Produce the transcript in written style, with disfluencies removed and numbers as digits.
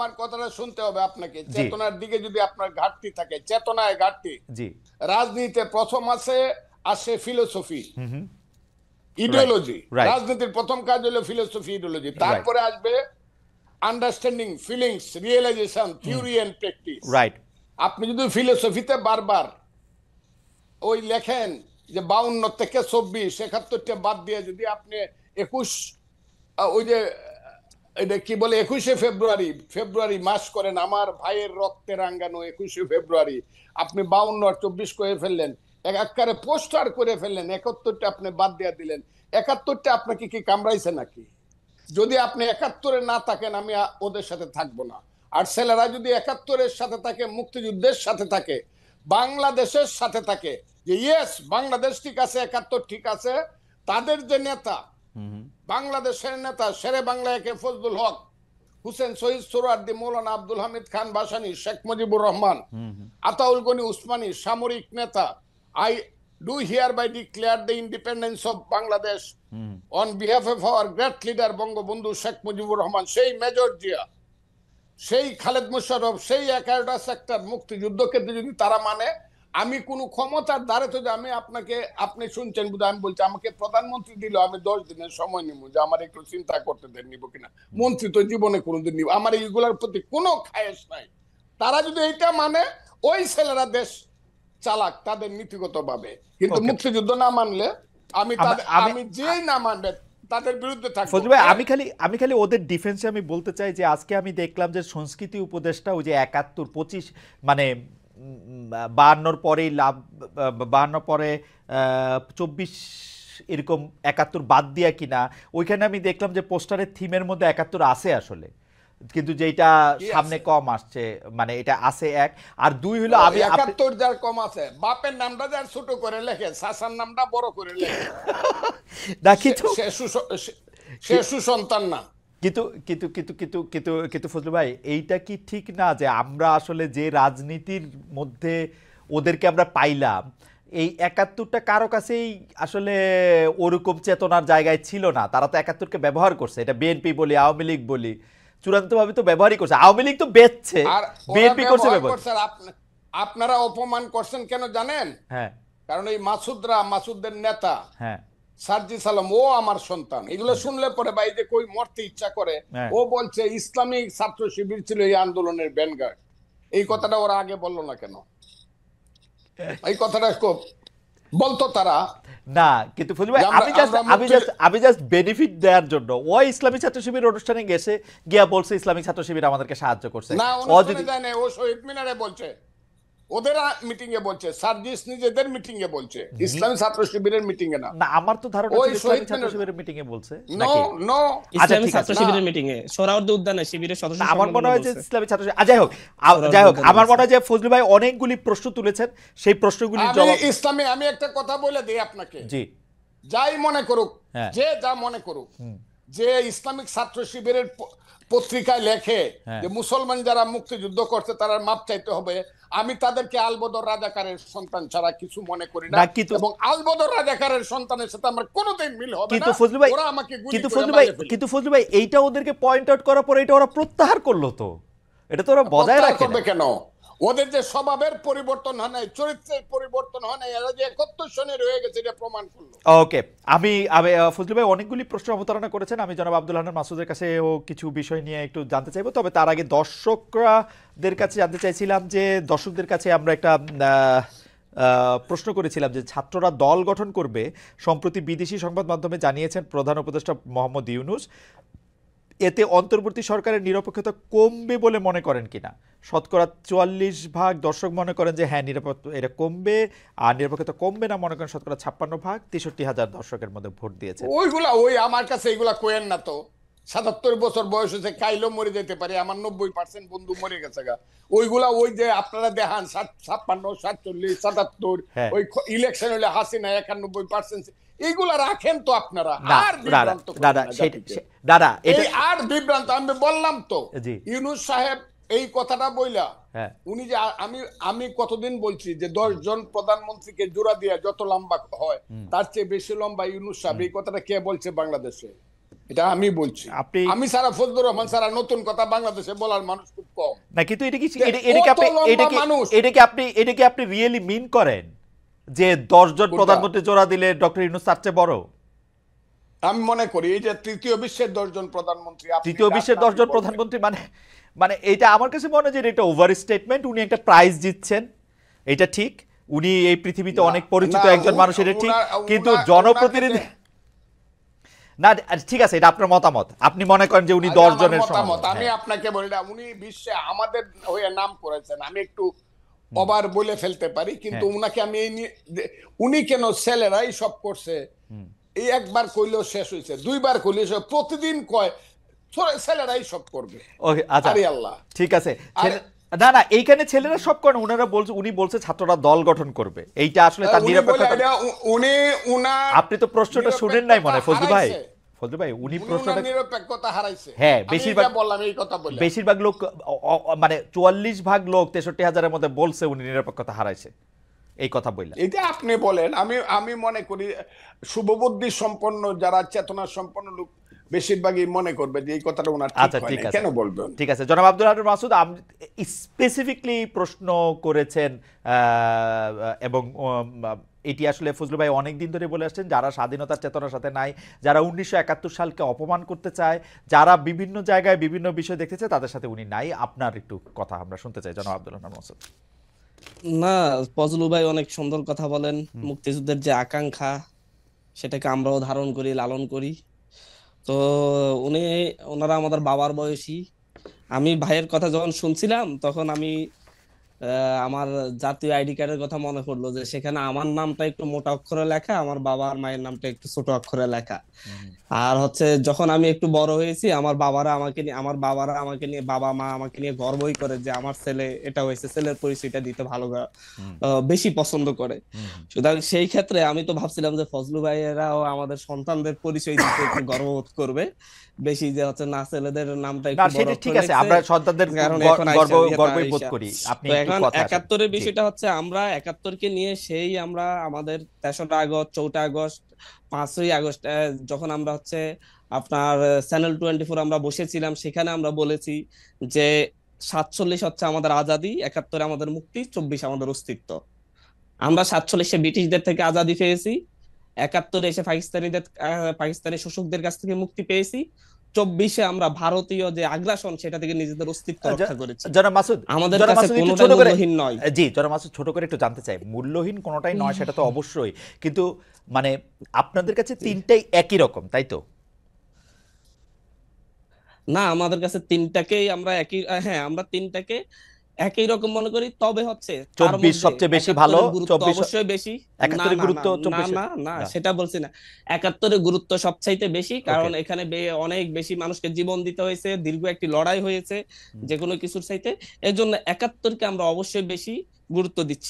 আমার কথাটা শুনতে হবে আপনাকে। চেতনার দিকে যদি আপনার ঘাটতি থাকে, চেতনায় ঘাটতি। জি, রাজনীতিতে প্রথম আসে ফিলোসফি, রাইট, ইডিওলজি। রাইট, রাজনীতির প্রথম কাজ হলো ফিলোসফি, ইডিওলজি। রাইট, তারপরে আসবে understanding, feelings, realization, theory and practice. Right. আপনি যদি ফিলোসফিতে বারবার ওই লেখেন যে 52 থেকে 24, 71টা বাদ দিয়ে যদি আপনি 21, ওই যে এটা কি বলে 21শে ফেব্রুয়ারি মাস করেন, আমার ভাইয়ের রক্তে রাঙ্গানো 21শে ফেব্রুয়ারি, আপনি 52 আর 24 করে ফেললেন, একারে পোস্টার করে ফেললেন, 71টা আপনি বাদ দিয়ে দিলেন। 71টা আপনাকে কি কামড়াইছে নাকি? যদি আপনি 71-এ না থাকেন, আমি ওদের সাথে থাকবো না। আর ছেলেরা যদি 71-এর সাথে থাকে, মুক্তিযুদ্ধের সাথে থাকে, বাংলাদেশের সাথে থাকে, যে ইয়েস বাংলাদেশ ঠিক আছে, 71 ঠিক আছে, তাদের যে নেতা, বাংলাদেশের নেতা শেরে বাংলা একে ফজলুল হক, হুসেন শহীদ সোহরাওয়ার্দী, মৌলানা আব্দুল হামিদ খান ভাসানী, শেখ মুজিবুর রহমান, আতাউল গনি উসমানী, সামরিক নেতা, I do hereby declare the independence of Bangladesh on behalf of our great leader Bangabandhu Sheikh Mujibur Rahman, সেই মেজর জিয়া, সেই খালেদ মুশাররফ, সেই 11টা সেক্টর মুক্তিযুদ্ধকে যদি তারা মানে, আমি কোন ক্ষমতার দ্বারে তো আমি আপনাকে, আপনি শুনছেন বুঝে, আমি বলছি আমাকে প্রধানমন্ত্রী দিল, আমি 10 দিনের সময় নিব যে আমার একটু চিন্তা করতে দেন, নিব কিনা। মন্ত্রী তো জীবনে কোনোদিন নিব, আমার এইগুলোর প্রতি কোনো খায়েশ নাই। তারা যদি এইটা মানে, ওই ছেলেরা দেশ চালাক তাদের নীতিগত ভাবে, কিন্তু মুক্তিযুদ্ধ না মানলে আমি যেই না মানবে তাদের বিরুদ্ধে থাকবো। ফজলু ভাই, আমি খালি ওদের ডিফেন্সে আমি বলতে চাই যে আজকে আমি দেখলাম যে সংস্কৃতি উপদেষ্টা ওই যে 71, 25 মানে 52 পরেই লাভ, 52 পরে 24 এরকম 71 বাদ দিয়া কিনা, ওইখানে আমি দেখলাম যে পোস্টারের থিমের মধ্যে 71 আছে আসলে, কিন্তু যেটা সামনে কম আসছে, মানে এটা আছে এক। আর দুই হলো আমি 71 যার কম আছে, বাপের নামটা যার ছোট করে লেখে, শাসার নামটা বড় করে লেখে, না কিন্তু সে সুসন্তান না। কিন্তু কিন্তু কিন্তু কিন্তু কিন্তু কিন্তু ফজলু ভাই, এইটা কি ঠিক না যে আমরা আসলে যে রাজনীতির মধ্যে ওদেরকে আমরা পাইলাম, এই 71টা কারো কাছেই আসলে ওরকম চেতনার জায়গায় ছিল না। তারা তো 71কে ব্যবহার করছে, এটা বিএনপি বলি, আওয়ামী লীগ বলি, চূড়ান্তভাবে তো ব্যবহারই করছে। আওয়ামী লীগ তো বেচছে, বিএনপি করছে ব্যবহার। আপনারা অপমান করছেন কেন জানেন? হ্যাঁ, কারণ এই মাসুদের নেতা হ্যাঁ, সার্জিস আলম, ও আমার সন্তান। এগুলো শুনলে পরে ভাই যে কই মরতে ইচ্ছা করে। ও বলছে ইসলামিক ছাত্র শিবির ছিল এই আন্দোলনের ব্যানগার্ড। এই কথাটা ওরা আগে বললো না কেন? এই কথাটা বলতো তারা না। কিন্তু ফজলু ভাই, আমি জাস্ট বেনিফিট দেওয়ার জন্য ওই ইসলামিক ছাত্র শিবির অনুষ্ঠানে গেছে, গিয়া বলছে ইসলামিক ছাত্র শিবির আমাদেরকে সাহায্য করছে। না, অনুষ্ঠানে যায় না, ও শহীদ মিনারে বলছে, ওদের মিটিং এ বলছে, সার্জিস নিজেদের মিটিং এ বলছে, ইসলামী ছাত্র শিবিরের মিটিং এ না। না, আমার তো ধারণা ছিল ইসলামিক ছাত্র শিবিরের মিটিং এ বলছে। নো নো, ইসলামী ছাত্র শিবিরের মিটিং এ সোহরাওয়ার্দী উদ্যানে শিবিরের সদস্য আমার মনে হয় যে ইসলামী ছাত্র, যাই হোক আমার মনে হয় যে ফজলু ভাই অনেকগুলি প্রশ্ন তুলেছেন, সেই প্রশ্নগুলির জবাব আমি একটা কথা বলে দিই আপনাকে। জি, যাই মনে করুক, যে যা মনে করুক, যে ইসলামিক ছাত্র শিবিরের পত্রিকায় লেখে যে মুসলমান যারা মুক্তিযুদ্ধ করছে তারা মাপ চাইতে হবে, আমি তাদেরকে আলবদর রাজাকারের সন্তান ছাড়া কিছু মনে করি না, এবং আলবদর রাজাকারের সন্তানের সাথে আমার কোনোদিন মিল হবে না। ওরা আমাকে কিন্তু ফজলু ভাই এইটা ওদেরকে পয়েন্ট আউট করার পর এটা ওরা প্রত্যাহার করলো, তো এটা তো ওরা বজায় রাখবে কেন? ওদের যে স্বভাবের পরিবর্তন হয় নাই, চরিত্রের পরিবর্তন হয় নাই, এরা যে 71 সনে রয়ে গেছে এটা প্রমাণ করলো। ওকে, আমি ফজলু ভাই অনেকগুলি প্রশ্ন অবতারণা করেছেন, আমি জনাব আব্দুল হান্নান মাসুদের কাছে ও কিছু বিষয় নিয়ে একটু জানতে চাইবো। তবে তার আগে দর্শকদের কাছে জানতে চাইছিলাম যে দর্শকদের কাছে আমরা একটা প্রশ্ন করেছিলাম যে ছাত্ররা দল গঠন করবে, সম্প্রতি বিদেশি সংবাদ মাধ্যমে জানিয়েছেন প্রধান উপদেষ্টা মোহাম্মদ ইউনূস। এতে অন্তর্বর্তী সরকারের নিরপেক্ষতা কমবে বলে মনে করেন কিনা? শতকরা 44% দর্শক মনে করেন যে হ্যাঁ এটা কমবে, আর নিরপেক্ষতা কমবে না মনে করেন শতকরা 56%। 63,000 দর্শকের মধ্যে ভোট দিয়েছে। ওই আমার কাছে এগুলা কোয়েন না তো। 77 বছর বয়স হয়েছে, কাইলো মরে যেতে পারে, আমার 90% বন্ধু মরে গেছে গা। ওইগুলা ওই যে আপনারা দেখান 56, 47, 77, ওই ইলেকশন হলে হাসিনা 91%, এইগুলা রাখেন তো আপনারা। আর বিভ্রান্ত আর বিভ্রান্ত আমি বললাম তো। ইউনূস সাহেব এই কথাটা বইলা, উনি যে আমি কতদিন বলছি যে 10 জন প্রধানমন্ত্রীকে জোড়া দিয়ে যত লম্বা হয় তার চেয়ে বেশি লম্বা ইউনূস সাহেব। এই কথাটা কে বলছে বাংলাদেশে? এটা আমি বলছি। আপনি- আমি সারা ফজলুর রহমান সারা নতুন কথা বাংলাদেশে বলার মানুষ খুব কম। না কিন্তু এটা কি যে এটাকে কত লম্বা মানুষ। এটাকে আপনি রিয়েলি মিন করেন যে 10 জন কোনটা? প্রধানমন্ত্রী জোড়া দিলে ডক্টর ইউনূস তার চেয়ে বড়? আমি মনে করি এই যে তৃতীয় বিশ্বের 10 জন প্রধানমন্ত্রী, আপনি তৃতীয় যার বিশ্বের নাম 10 জন বলবেন। প্রধানমন্ত্রী মানে মানে এটা আমার কাছে মনে হয় যে এটা ওভার স্টেটমেন্ট। উনি একটা প্রাইজ জিতছেন, এটা ঠিক। উনি এই পৃথিবীতে না, অনেক পরিচিত না, একজন মানুষ, এটা ঠিক। কিন্তু উনাকে জনপ্রতিনিধি যে- না ঠিক আছে, এটা আপনার মতামত। আপনি মনে করেন যে উনি আরে 10 আমার জনের মতামত, সমান। আমি আপনাকে বলি না, উনি বিশ্বে আমাদের হয়ে নাম করেছেন। আমি একটু ওভার বলে ফেলতে পারি, কিন্তু হ্যাঁ। উনাকে আমি এই উনি কেন ছেলেরাই সব করছে এই একবার কইলেও শেষ হয়েছে, দুইবার কইলে প্রতিদিন কয় ছেলেরাই সব করবে। ওকে আচ্ছা আরে আল্লাহ, ঠিক আছে। না না এইখানে ছেলেরা সব করেন, ওনারা বলছে, উনি বলছে ছাত্ররা দল গঠন করবে। এইটা আসলে তার উনি বলে নিরপেক্ষতা। এটা উনি উনার আপনি তো প্রশ্নটা শুনেন নাই মনে হয় ফজলু ভাই। হারাইছে। ফজলু ভাই উনি উনি প্রশ্নটা উনার নিরপেক্ষতা হারাইছে। হ্যাঁ, আমি বেশিরভাগ- এটা বললাম এই কথা বলে। বেশিরভাগ লোক মানে 44 ভাগ লোক 63,000-এর মধ্যে বলছে উনি নিরপেক্ষতা হারাইছে, এই কথা বললেন। এটা আপনি বলেন, আমি মনে করি শুভবুদ্ধি সম্পন্ন যারা চেতনা সম্পন্ন লোক বেশিরভাগই মনে করবে যে এই কথাটা ওনার আচ্ছা ঠিক হয় ঠিক না। আছে, কেন বলবেন? ঠিক আছে। জনাব আব্দুল হান্নান মাসুদ স্পেসিফিকলি প্রশ্ন করেছেন, এবং এটি আসলে ফজলু ভাই অনেক দিন ধরে বলে আসছেন, যারা স্বাধীনতার চেতনার সাথে নাই, যারা 1971 সালকে অপমান করতে চায়, যারা বিভিন্ন জায়গায় বিভিন্ন বিষয় দেখতে চায়, তাদের সাথে উনি নাই। আপনার একটু কথা আমরা শুনতে চাই জনাব আব্দুল হান্নান মাসুদ। না, ফজলু ভাই অনেক সুন্দর কথা বলেন। মুক্তিযুদ্ধের যে আকাঙ্ক্ষা সেটাকে আমরাও ধারণ করি, লালন করি। তো ওনারা আমাদের বাবার বয়সী। আমি ভাইয়ের কথা যখন শুনছিলাম তখন আমি আমার জাতীয় আইডি কার্ডের কথা মনে পড়লো যে সেখানে আমার নামটা একটু মোটা অক্ষরে লেখা, আমার বাবা আর মায়ের নামটা একটু ছোট অক্ষরে লেখা। আর হচ্ছে যখন আমি একটু বড় হয়েছি, আমার বাবারা আমাকে নিয়ে বাবা মা আমাকে নিয়ে গর্বই করে যে আমার ছেলে এটা হয়েছে, ছেলের পরিচয়টা দিতে ভালো বেশি পছন্দ করে। সুতরাং সেই ক্ষেত্রে আমি তো ভাবছিলাম যে ফজলু ভাইয়েরাও আমাদের সন্তানদের পরিচয় দিতে একটু গর্ববোধ করবে বেশি, যে হচ্ছে না ছেলেদের নামটা না একটু বড় সেটা ঠিক অক্ষরে আছে, লিখছে, আমরা সন্তানদের কারণ এখন গর্বই বোধ করি। আপনি তো একটু এখন কথা আসেন। 71-এর জি। বিষয়টা হচ্ছে আমরা 71-কে নিয়ে সেই আমরা আমাদের 3রা আগস্ট, 4টা আগস্ট, 5ই আগস্ট যখন আমরা হচ্ছে আপনার চ্যানেল 24 আমরা বসেছিলাম, সেখানে আমরা বলেছি যে 47 হচ্ছে আমাদের আজাদি, 71 আমাদের মুক্তি, 24 আমাদের অস্তিত্ব। আমরা 47-এ ব্রিটিশদের থেকে আজাদি পেয়েছি, 71-এ এসে পাকিস্তানি শোষকদের কাছ থেকে মুক্তি পেয়েছি, 24-এ আমরা ভারতীয় যে আগ্রাসন সেটা থেকে নিজেদের অস্তিত্ব রক্ষা করেছি। জনাব মাসুদ, আমাদের জনাব কাছে মাসুদ একটু কোনোটাই ছোট করে, মূল্যহীন নয়। জি জনাব মাসুদ ছোট করে একটু জানতে চাই, মূল্যহীন কোনোটাই নয় সেটা তো অবশ্যই, কিন্তু মানে আপনাদের কাছে তিনটাই একই রকম, তাই তো? না, আমাদের কাছে তিনটাকেই আমরা একই, হ্যাঁ আমরা তিনটাকে একই রকম মনে করি। তবে হচ্ছে তার 24 মধ্যে সবচেয়ে বেশি 71-এর ভালো, গুরুত্ব 24 অবশ্যই বেশি। না 71-এর না গুরুত্ব না না 24 না না, না। সেটা বলছি না। 71-এর গুরুত্ব সবচাইতে বেশি, কারণ ওকে। এখানে অনেক বেশি মানুষকে জীবন দিতে হয়েছে, দীর্ঘ একটি লড়াই হয়েছে যে কোনো কিছুর চাইতে। এর জন্য 71-কে আমরা অবশ্যই বেশি গুরুত্ব দিচ্ছি।